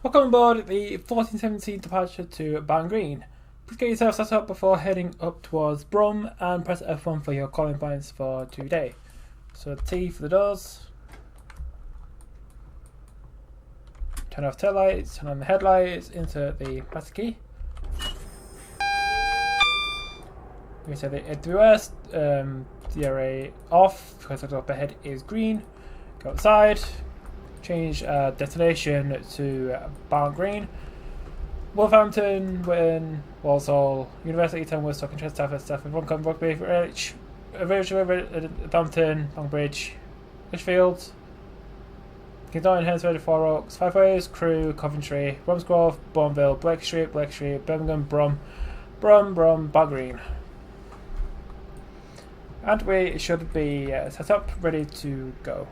Welcome aboard the 1417 departure to Barnt Green. Please get yourself set up before heading up towards Brum and press F1 for your calling points for today. So T for the doors. Turn off tail lights, turn on the headlights, insert the plastic key. We set the AWS, DRA off because the top ahead is green. Go outside. Change destination to Barnt Green, Wolverhampton, Witten, Walsall, University, Tamworth, Stock and Stafford, Runcorn, Rugby, Erdington, Longbridge, Lichfield, Kingston, Hensford, Four Oaks, Five Ways, Crewe, Coventry, Bromsgrove, Bourneville, Blake Street, Birmingham, Brum, Barnt Green. And we should be set up, ready to go.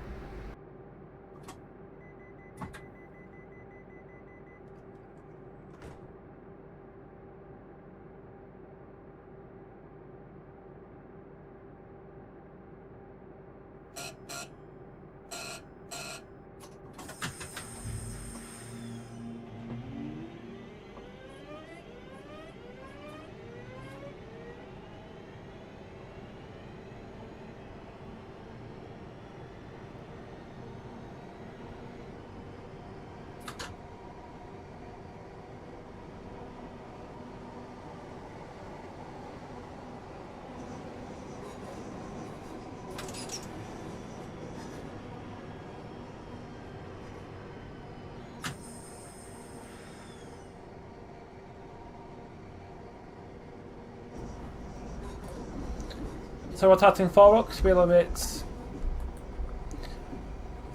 So we're starting Four Oaks, speed limit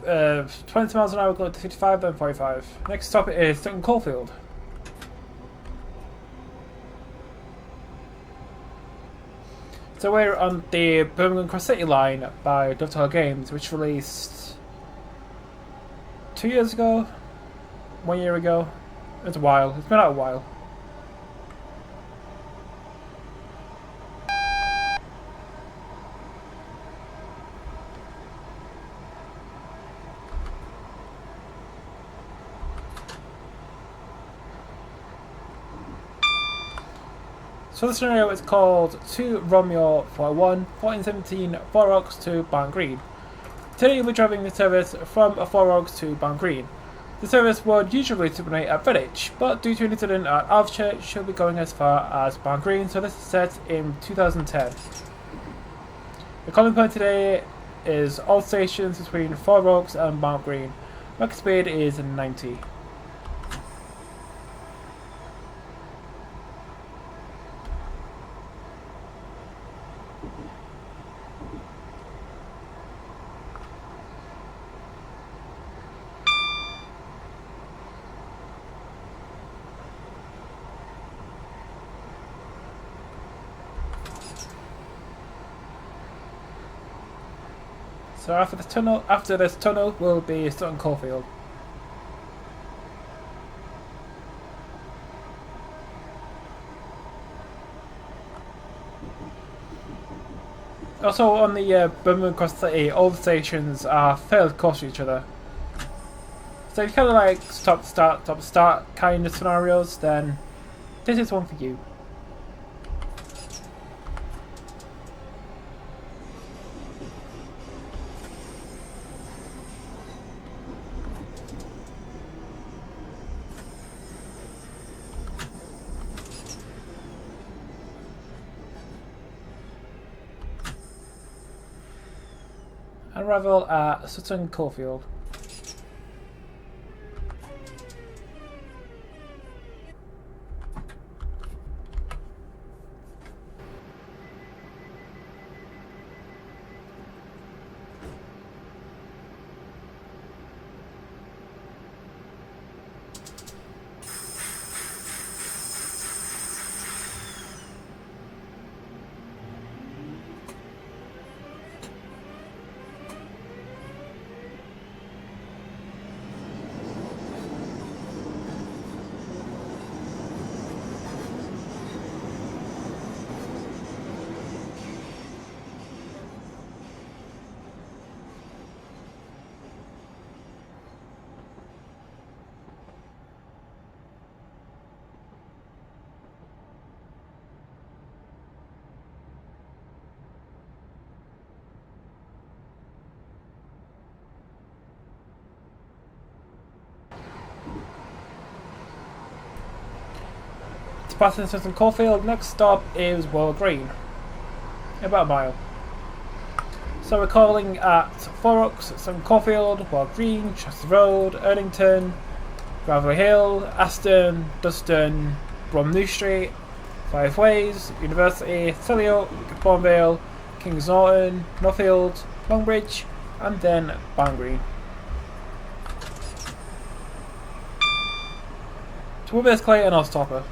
20 miles an hour, going to 55, then 45. Next stop is Sutton Coldfield. So we're on the Birmingham Cross City line by Dovetail Games, which released 2 years ago, 1 year ago. It's a while. It's been out a while. So the scenario is called 2 Romeo 41, 1417 Four Oaks to Barnt Green. Today you'll be driving the service from Four Oaks to Barnt Green. The service would usually terminate at Village, but due to an incident at Alvechurch, she'll be going as far as Barnt Green, so this is set in 2010. The calling point today is all stations between Four Oaks and Barnt Green. Max speed is 90. So after this tunnel will be Sutton Coldfield. Also on the Birmingham Cross City, all the stations are fairly close to each other. So if you kind of like stop start kind of scenarios, then this is one for you. Arrival at Sutton Coldfield. passing Aston Caulfield. Next stop is Wylde Green, about a mile. So we're calling at Four Oaks, Aston Caulfield, Wylde Green, Chester Road, Erdington, Gravelly Hill, Aston, Duston, Birmingham New Street, Five Ways, University, Selly Oak, Bournvale, Kings Norton, Northfield, Longbridge, and then Barnt Green. So we're basically an odd-stopper.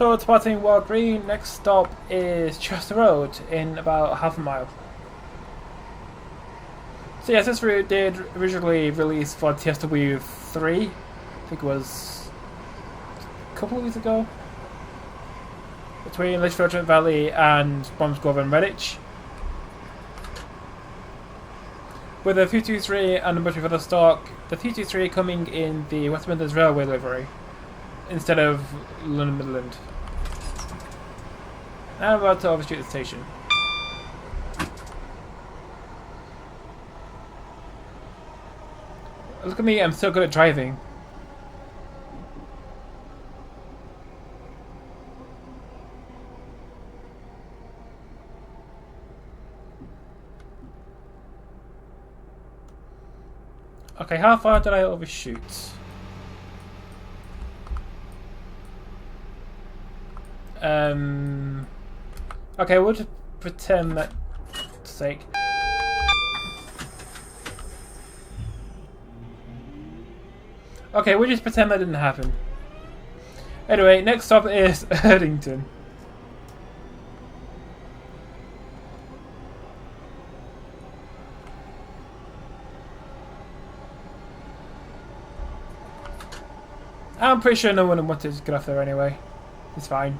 So it's passing Wylde Green. Next stop is Chester Road in about half a mile. So yes, this route did originally release for TSW3. I think it was a couple of weeks ago. Between Litchfield, Trent Valley and Bromsgrove and Redditch. With the 323 and a bunch of other stock, the 323 coming in the West Midlands Railway livery instead of London Midland. Now I'm about to overshoot the station. Look at me, I'm so good at driving. Okay, how far did I overshoot? Okay, we'll just pretend that sake. Okay, we'll just pretend that didn't happen. Anyway, next stop is Erdington. I'm pretty sure no one wanted to get off there anyway. It's fine.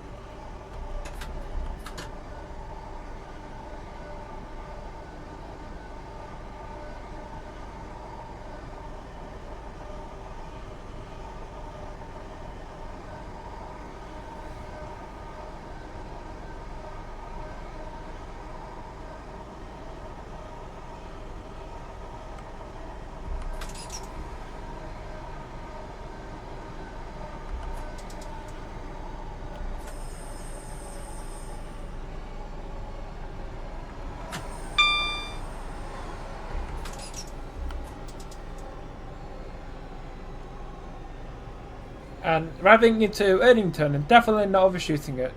And arriving into Erdington and definitely not overshooting it.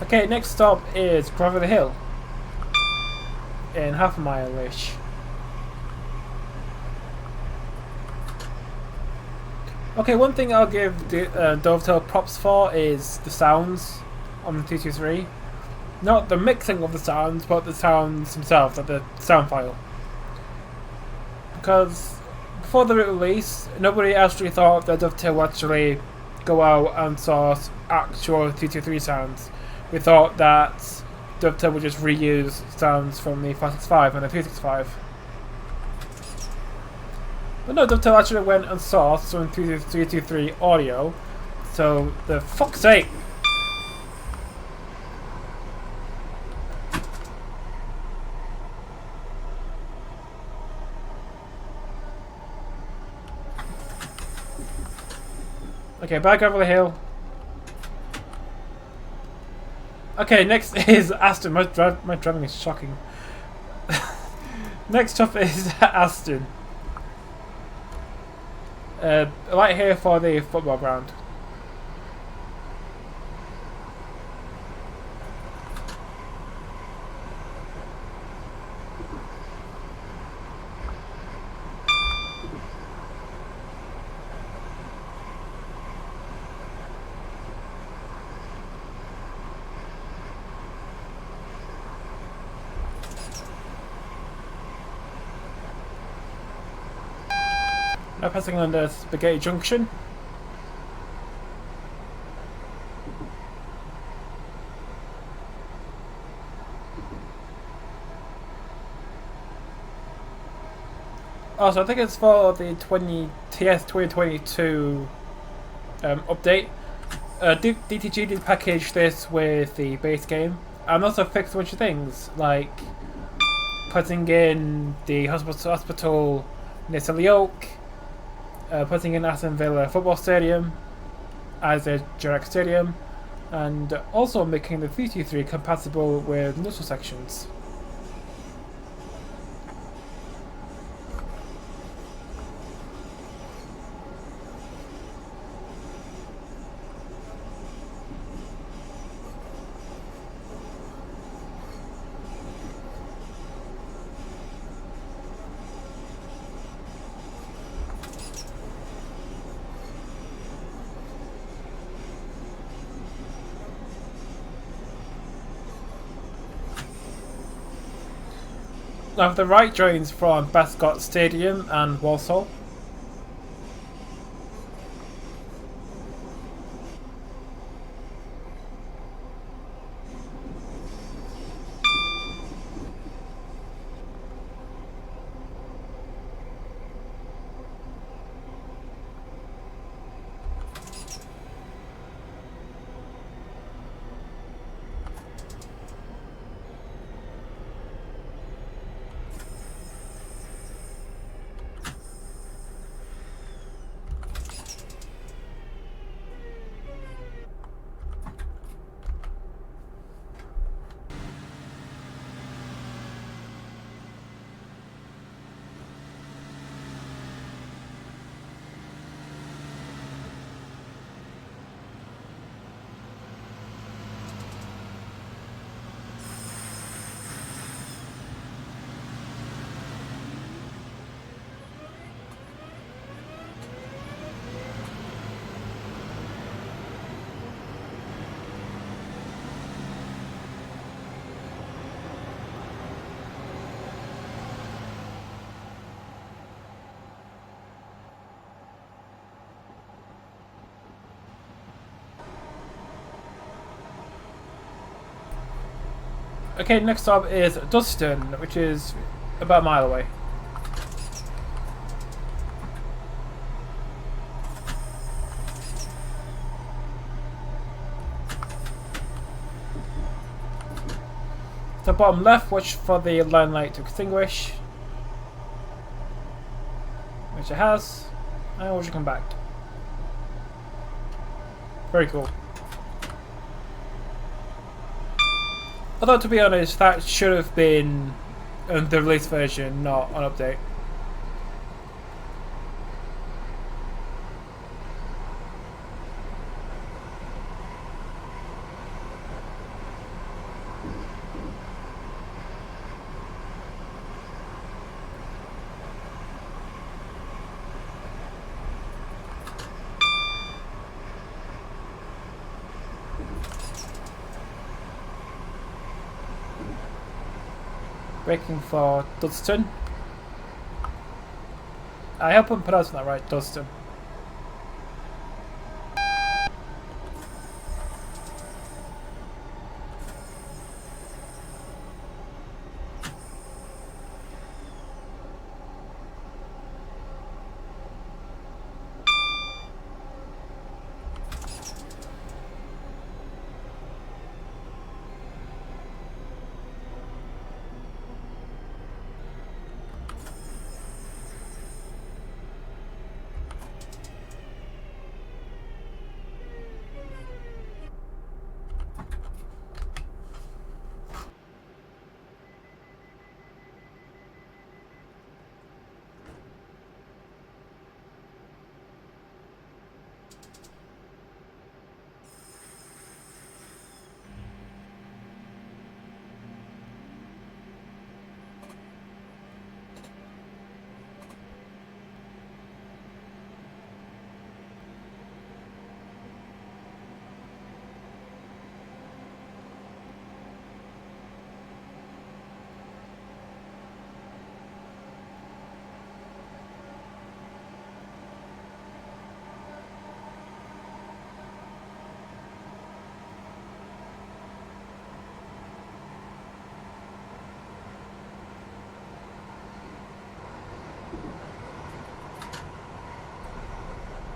Okay, next stop is Gravelly Hill. In half a mile-ish. Okay, one thing I'll give Dovetail props for is the sounds on the 223. Not the mixing of the sounds, but the sounds themselves, like the sound file. Because before the release, nobody actually thought that Dovetail would actually go out and source actual 223 sounds. We thought that Dovetail would just reuse sounds from the 565 and the 365. But no, Dovetail actually went and sourced some 323 audio. So, the fuck's sake! Okay, back over the hill. Okay, next is Aston. My driving is shocking. Next up is Aston. Right here for the football ground. Now passing under Spaghetti Junction. Also, I think it's for the TS 2022 update. DTG did package this with the base game and also fixed a bunch of things like putting in the hospital near Silly Oak. Putting in Aston Villa football stadium as a direct stadium, and also making the 323 compatible with neutral sections. Now the right joins from Bascott Stadium and Walsall. Okay, next stop is Dustin, which is about a mile away. The bottom left, watch for the line light to extinguish, which it has, and watch it come back. Very cool. Although, to be honest, that should have been the release version, not an update. braking for Dudston. I hope I'm pronouncing that right, Dudston.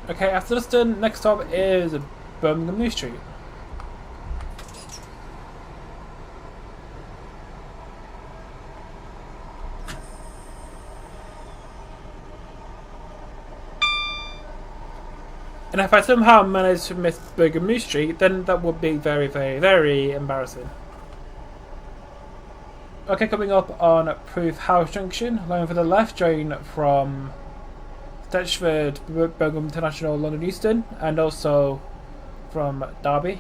Okay, after Aston, next stop is Birmingham New Street. And if I somehow manage to miss Birmingham New Street, then that would be very, very, very embarrassing. Okay, coming up on Proof House Junction, line for the left, join from Stetchford, Birmingham International, London Euston, and also from Derby.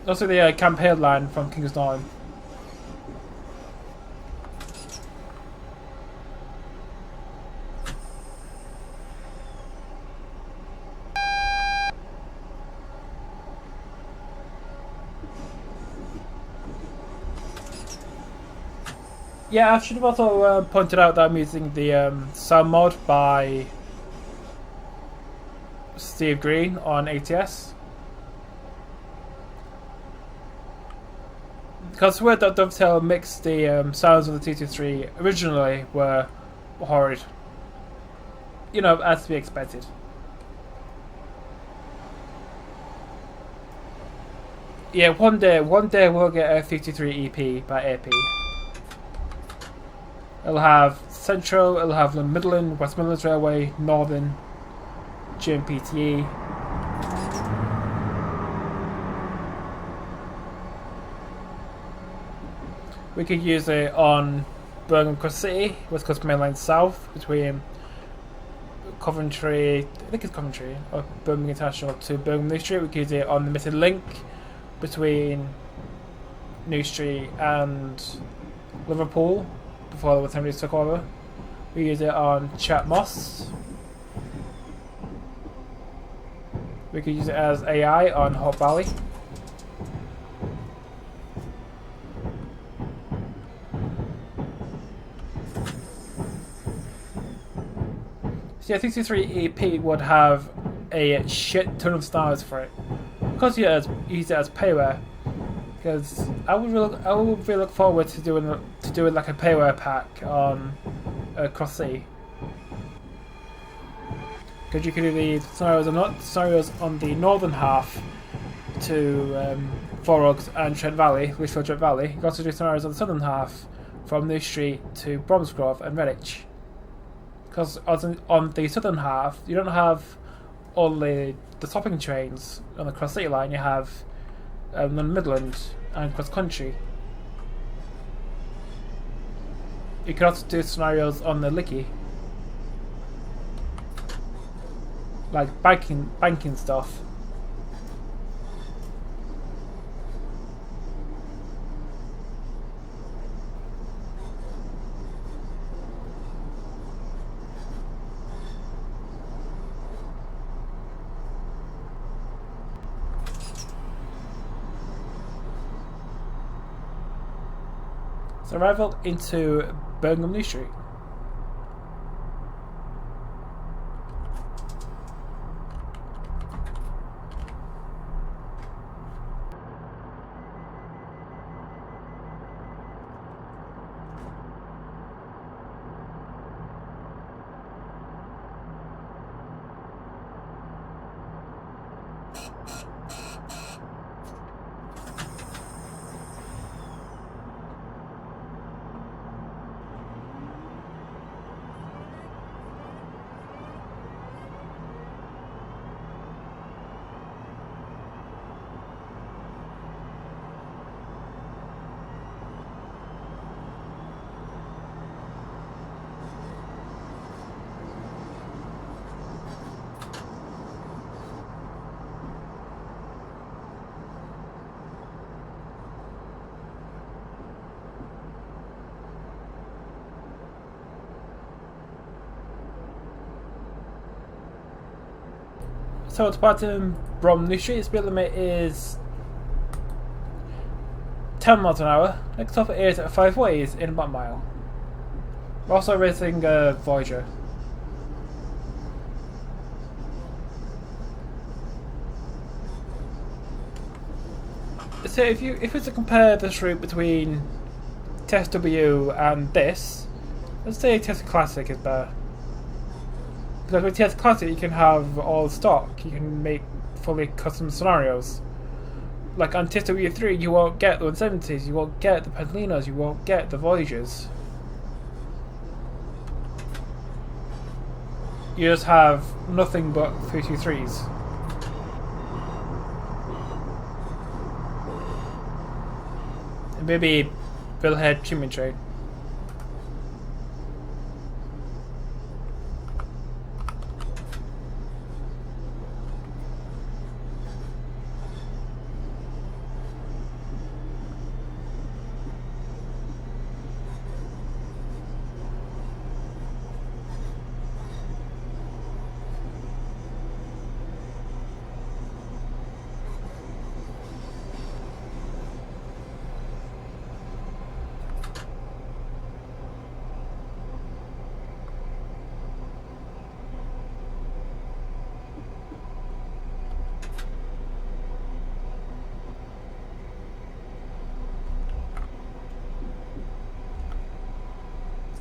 Also the Camp Hill line from King's Norton. Yeah, I should have also pointed out that I'm using the sound mod by Steve Green on ATS. Because the way that Dovetail mixed the sounds of the T23 originally were horrid. You know, as to be expected. Yeah, one day we'll get a 53 EP by AP. It'll have Central, it'll have the Midland, West Midlands Railway, Northern, GMPTE. We could use it on Birmingham Cross City, West Coast Main Line South, between Coventry, I think it's Coventry, or Birmingham International to Birmingham New Street. We could use it on the missing link between New Street and Liverpool, before the West Ham took over. We use it on Chat Moss. We could use it as AI on Hot Valley. So yeah, 63 EP would have a shit ton of stars for it. Because you use it as payware. Because I would really look forward to doing like a payware pack on Cross City. Because you could do the scenarios on the northern half to Four Oaks and Trent Valley, Litchfield Trent Valley. You can also do scenarios on the southern half from New Street to Bromsgrove and Redditch. Because on the southern half, you don't have all the stopping trains on the Cross City line. You have London Midland and cross country. You can also do scenarios on the Licky, like banking stuff. arrival into Birmingham New Street. So departing from New Street, speed limit is 10 miles an hour. Next stop is 5 ways in about a mile. We're also racing Voyager. So if you were to compare this route between Test W and this, let's say Test Classic is better. Because with TS Classic you can have all stock, you can make fully custom scenarios. Like on TS W3 you won't get the 170s, you won't get the Pentalinos, you won't get the Voyagers. You just have nothing but 323s. And maybe Billhead Chimney Train.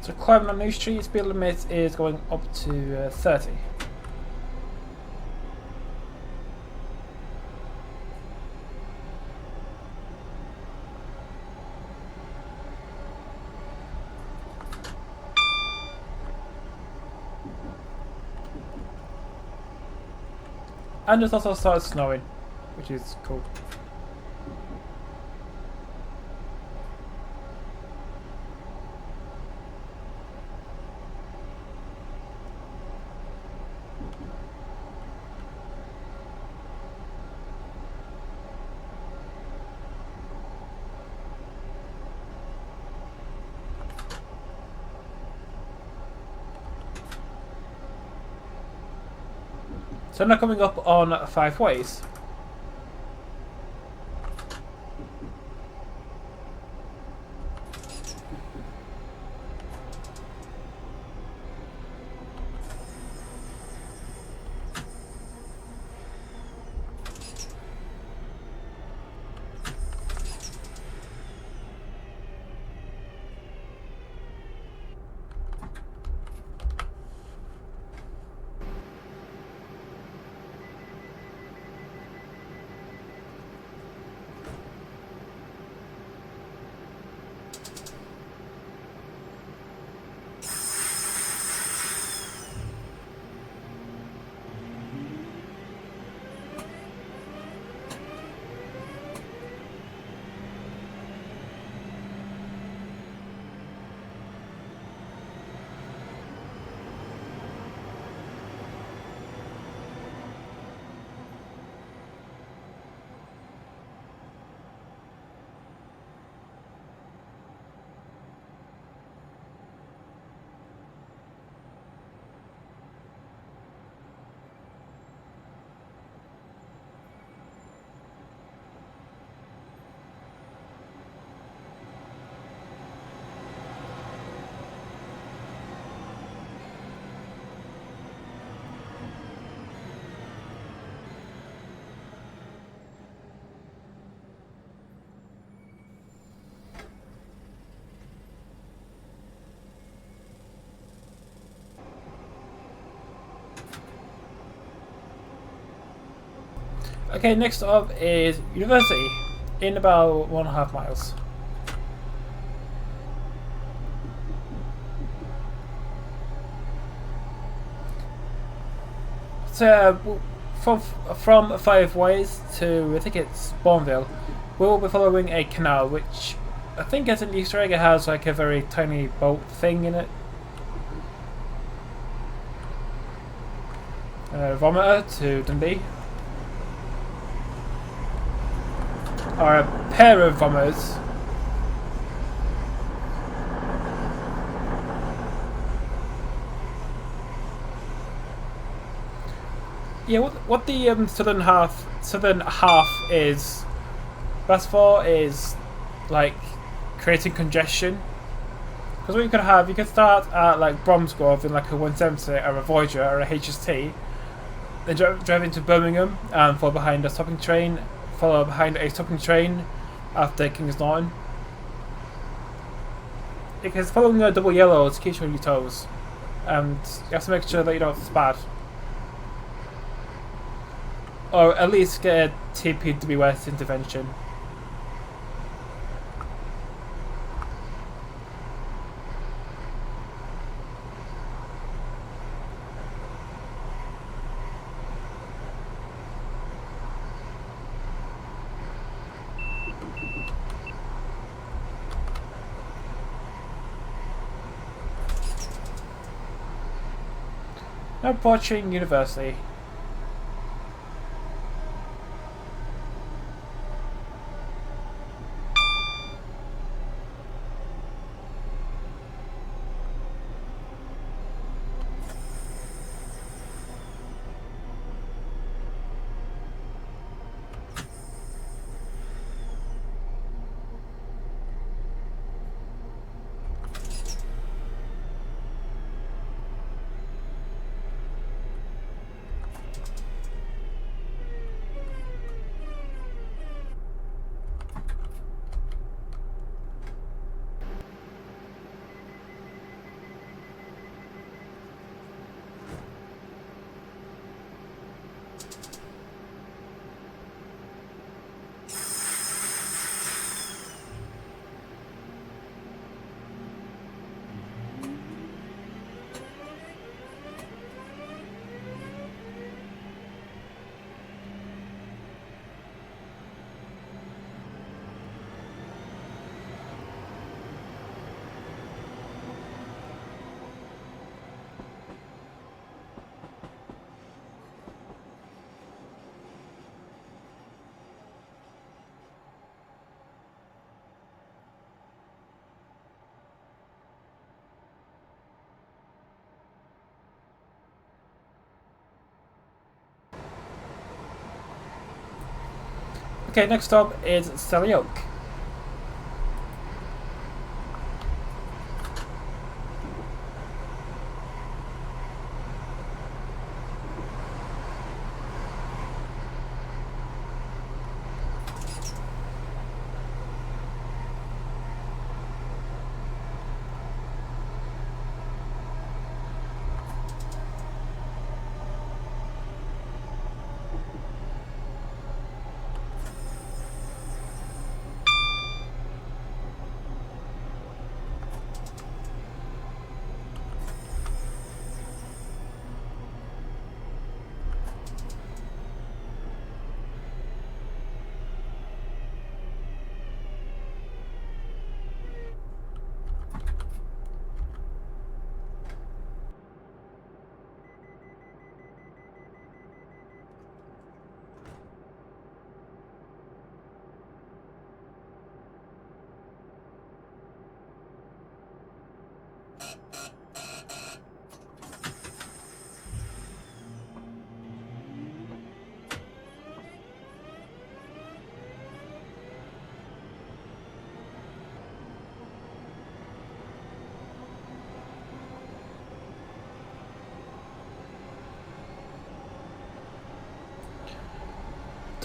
So climbing on New Street, speed limit is going up to 30. And it's also started snowing, which is cool. So now coming up on 5 ways. Okay, next up is University, in about 1.5 miles. So, from 5 ways to, I think it's Bourneville, we will be following a canal, which I think as an Easter egg it has like a very tiny boat thing in it. Vomiter to Dundee. Or a pair of vomiters. Yeah, what the southern half is best for is like creating congestion. Because what you could start at like Bromsgrove in like a 170 or a Voyager or a HST, then drive into Birmingham and follow behind a stopping train after King's Norton. Because following a double yellow keeps you on your toes, and you have to make sure that you don't spad. Or at least get a TPW West intervention. Now approaching University. Okay, next stop is Selly Oak.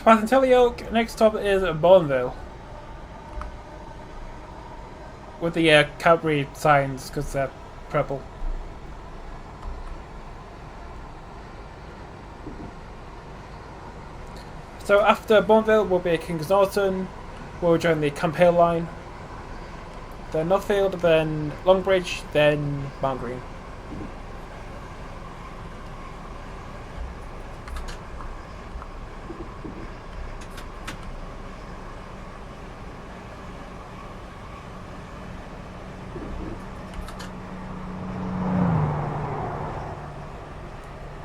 Passing Selly Oak, next stop is Bourneville. With the Cadbury signs, because they're purple. So after Bournville will be Kings Norton, we'll join the Camphill line, then Northfield, then Longbridge, then Barnt Green.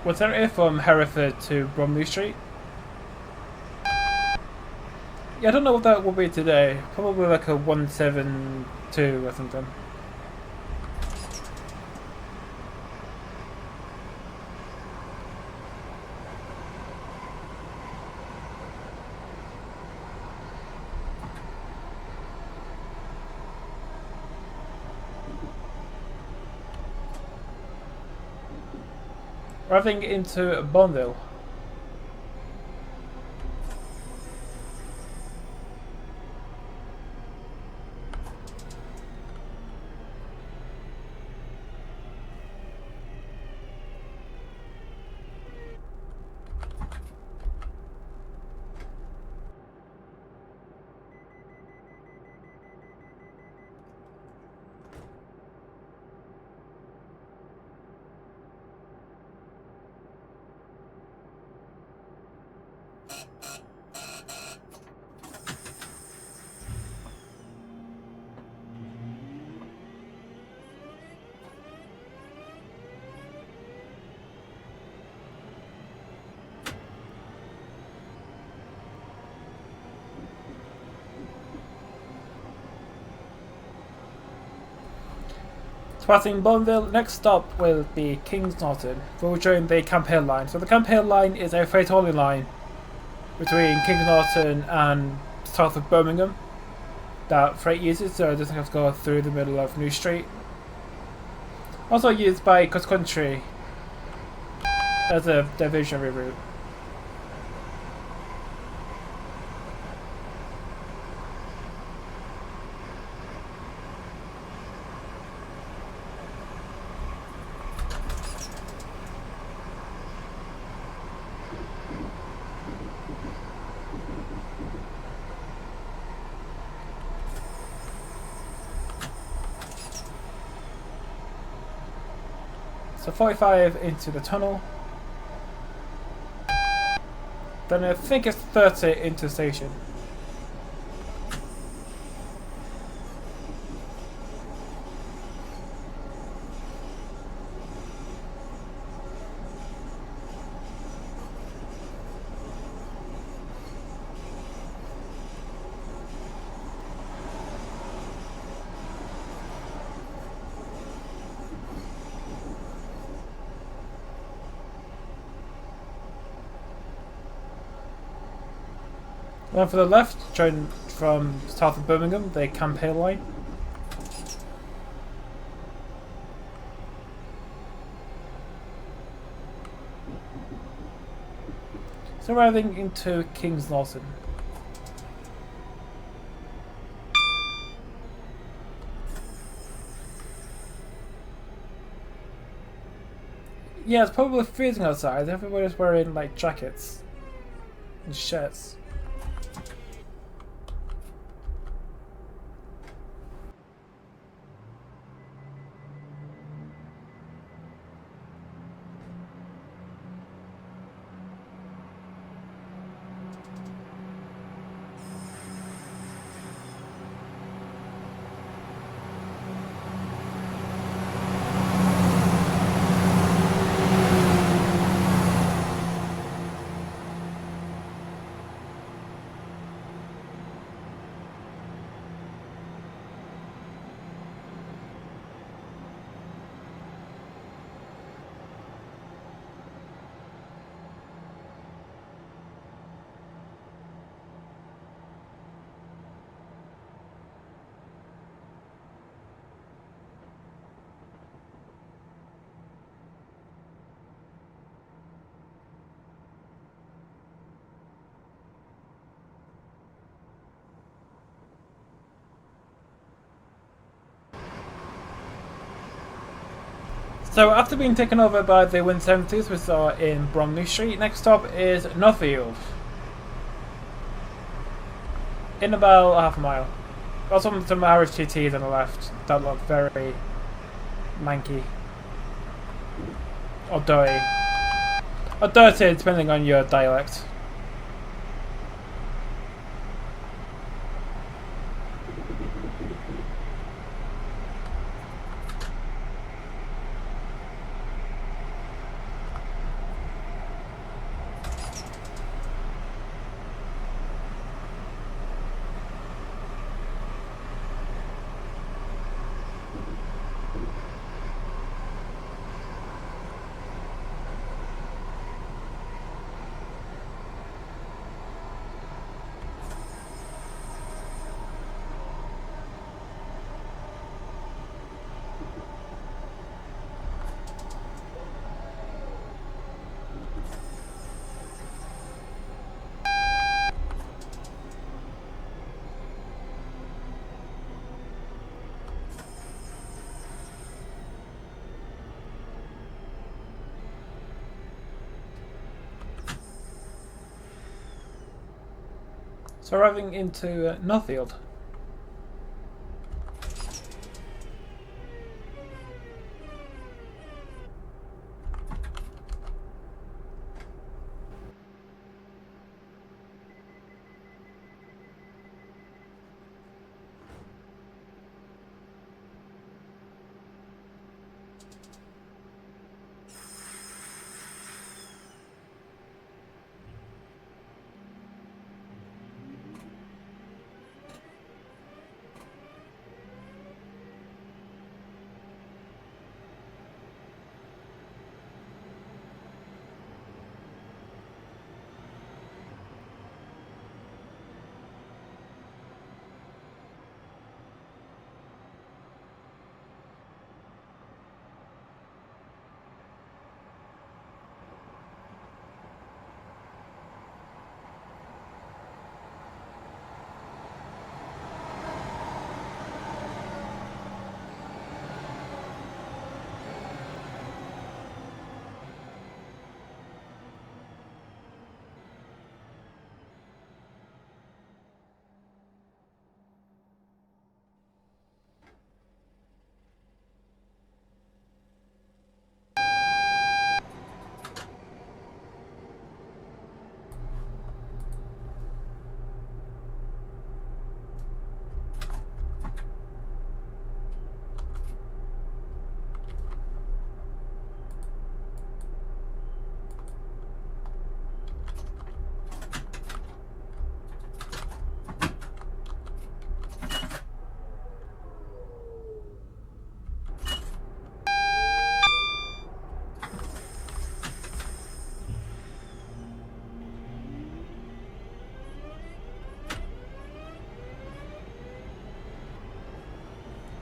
What's that from Hereford to Birmingham New Street? Yeah, I don't know what that will be today. Probably like a 172 or something. Driving into Bournville. Passing Bournville, next stop will be Kings Norton. We'll join the Camphill line. So the Camphill line is a freight hauling line between Kings Norton and south of Birmingham that freight uses, so it doesn't have to go through the middle of New Street. Also used by cross country as a diversionary route. So 45 into the tunnel. Then I think it's 30 into the station. Then for the left, join from south of Birmingham, the Camphill line. So arriving into Kings Norton. Yeah, it's probably freezing outside. Everybody's wearing like jackets and shirts. So after being taken over by the 170s we saw in Birmingham New Street, next stop is Northfield. In about half a mile. Got some Irish TTs on the left that look very manky. Or dirty. Or dirty, depending on your dialect. So arriving into Northfield.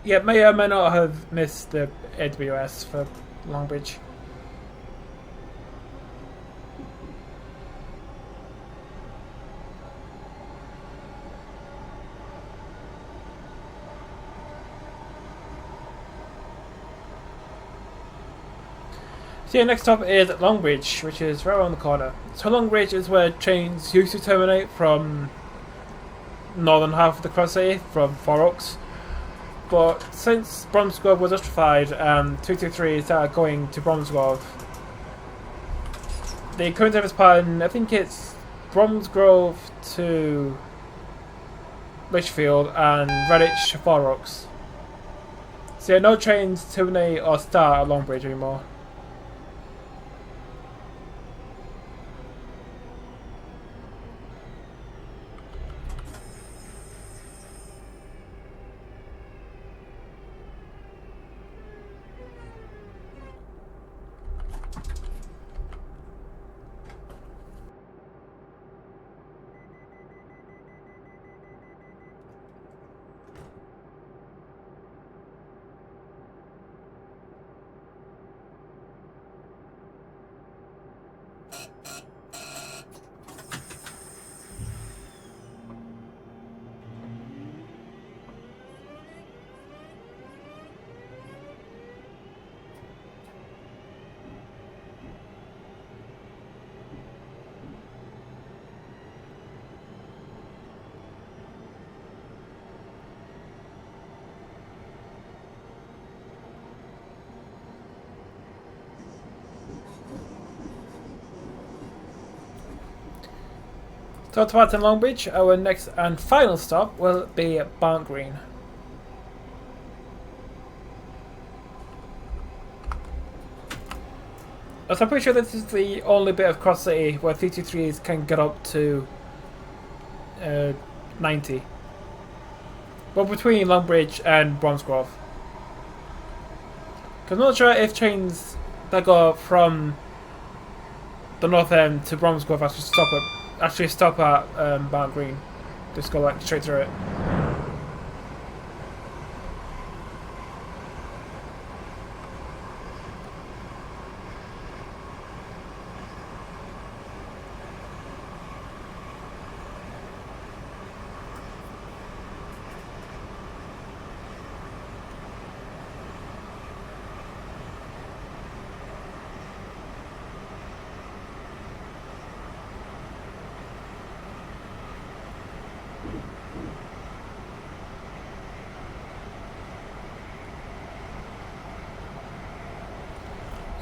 Yeah, may or may not have missed the AWS for Longbridge. So yeah, next stop is Longbridge, which is right around the corner. So Longbridge is where trains used to terminate from northern half of the Cross City, from Four Oaks. But since Bromsgrove was electrified and 223 started going to Bromsgrove, the current service pattern, I think it's Bromsgrove to Lichfield and Redditch to Four Oaks. So yeah, no trains terminate or start at Longbridge anymore. So to Barnt and Longbridge, our next and final stop will be Barnt Green. So I'm pretty sure this is the only bit of Cross City where 323s can get up to 90. But between Longbridge and Bromsgrove. Because I'm not sure if trains that go from the north end to Bromsgrove actually stop at Barnt Green. Just go like straight through it.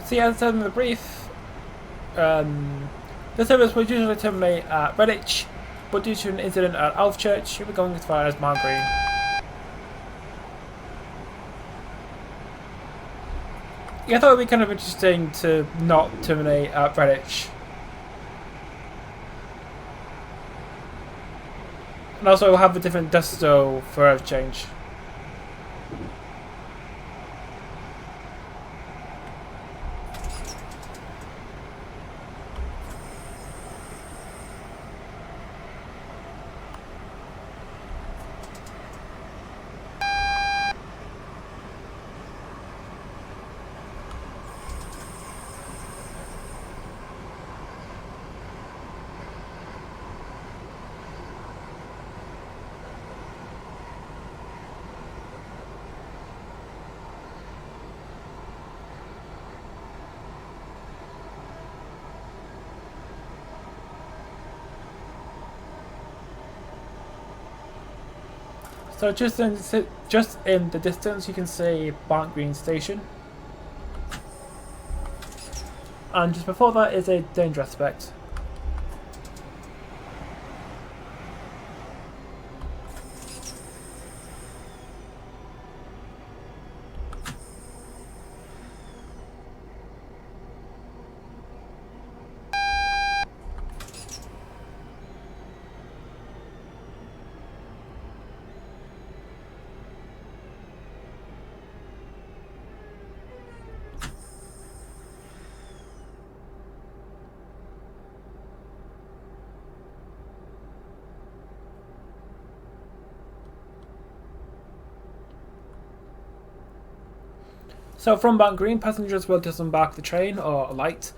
So yeah, as I said in the brief, the service would usually terminate at Redditch, but due to an incident at Alfchurch, we'll be going as far as Barnt Green. Yeah, I thought it would be kind of interesting to not terminate at Redditch. And also have a different Dusto for Earth Change. So just in the distance, you can see Barnt Green Station, and just before that is a danger aspect. So from Barnt Green, passengers will disembark the train or alight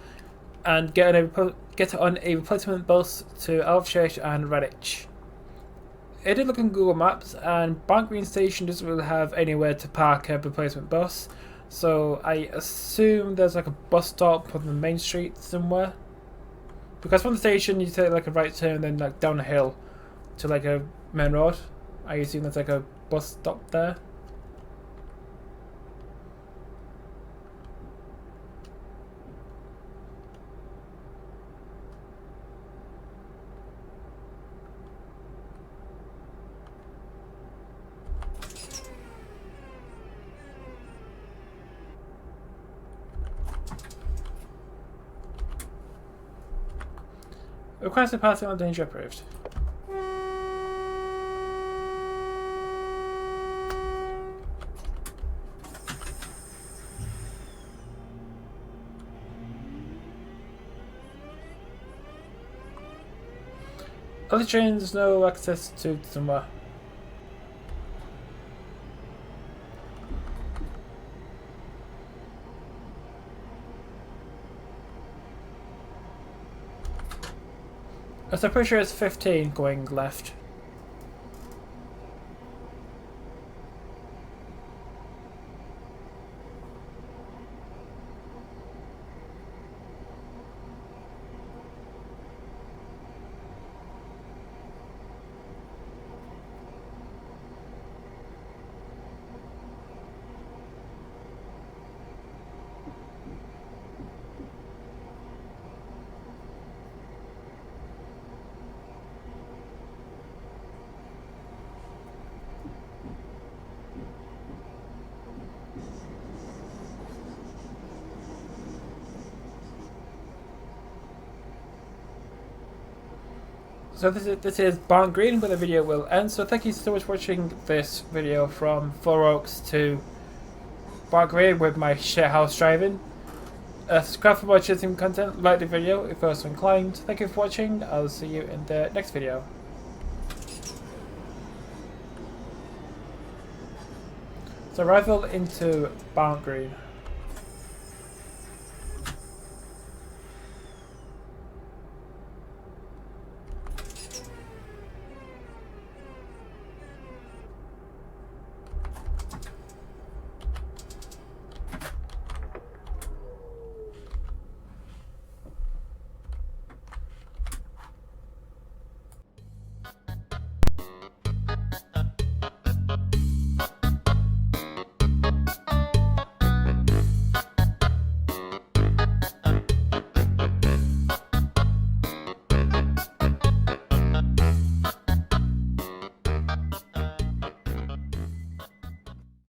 and get on a replacement bus to Alfchurch and Redditch. I did look on Google Maps, and Barnt Green Station doesn't really have anywhere to park a replacement bus, so I assume there's like a bus stop on the main street somewhere. Because from the station you take like a right turn and then like down a hill to like a main road. I assume there's like a bus stop there. Requested passing on danger approved. Other trains, no access to somewhere. So I'm pretty sure it's 15 going left. So this is Barnt Green, where the video will end. So thank you so much for watching this video from Four Oaks to Barnt Green with my shithouse driving. Subscribe for more interesting content, like the video if you're so inclined. Thank you for watching, I'll see you in the next video. So arrival into Barnt Green.